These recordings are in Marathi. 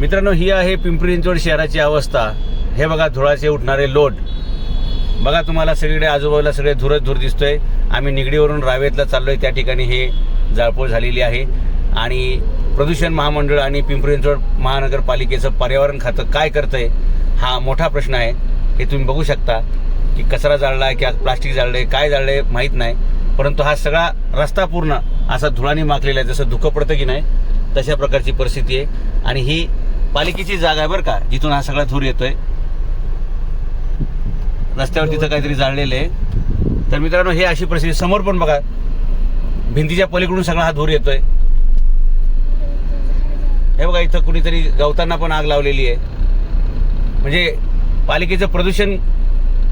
मित्रांनो, ही आहे पिंपरी चिंचवड शहराची अवस्था. हे बघा धुळाचे उठणारे लोट. बघा तुम्हाला सगळीकडे आजूबाजूला सगळे धूरच धूर दिसतोय. आम्ही निगडीवरून रावेतला चाललोय. त्या ठिकाणी हे जाळपोळ झालेली आहे. आणि प्रदूषण महामंडळ आणि पिंपरी चिंचवड महानगरपालिकेचं पर्यावरण खातं काय करतंय हा मोठा प्रश्न आहे. हे तुम्ही बघू शकता की कचरा जाळला आहे, किंवा प्लास्टिक जाळलं आहे, काय जाळलं आहे माहीत नाही, परंतु हा सगळा रस्ता पूर्ण असा धुळाने माखलेला आहे. जसं धुकं पडतं की नाही तशा प्रकारची परिस्थिती आहे. आणि ही पालिकेची जागा आहे बरं का, जिथून हा सगळा धूर येतोय. रस्त्यावर तिथं काहीतरी जाळलेलं आहे. तर मित्रांनो, हे अशी परिस्थिती. समोर पण बघा, भिंतीच्या पलीकडून सगळा हा धूर येतोय. हे बघा, इथं कुणीतरी गवतांना पण आग लावलेली आहे. म्हणजे पालिकेचं प्रदूषण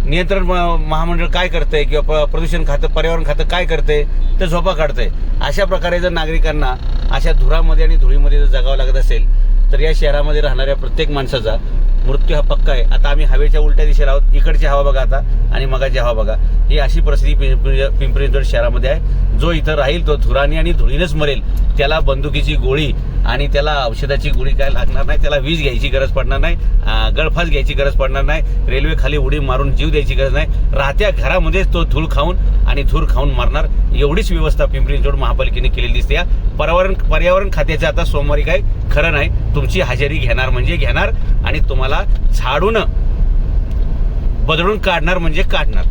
नियंत्रण महामंडळ काय करतंय, किंवा प्रदूषण खातं पर्यावरण खातं काय करतंय, तर झोपा काढतंय. अशा प्रकारे जर नागरिकांना अशा धुरामध्ये आणि धुळीमध्ये जर जगावं लागत असेल तर या शहरामध्ये राहणाऱ्या प्रत्येक माणसाचा मृत्यू हा पक्का आहे. आता आम्ही हवेच्या उलट्या दिशेला आहोत. इकडची हवा बघा आता आणि मगाची हवा बघा. ही अशी परिस्थिती पिंपरी चिंचवड शहरामध्ये आहे. जो इथं राहील तो धुराने आणि धुळीनेच मरेल. त्याला बंदुकीची गोळी आणि त्याला औषधाची गोळी काय लागणार नाही. त्याला वीज घ्यायची गरज पडणार नाही, गळफास घ्यायची गरज पडणार नाही, रेल्वे खाली उडी मारून जीव द्यायची गरज नाही. राहत्या घरामध्येच तो धूळ खाऊन आणि धूर खाऊन मारणार. एवढीच व्यवस्था पिंपरी चिंचवड महापालिकेने केलेली दिसते. या पर्यावरण खात्याचं आता सोमवारी काय खरं नाही. तुमची हजेरी घेणार म्हणजे घेणार आणि तुम्हाला झाडून बदलून काढणार म्हणजे काढणार.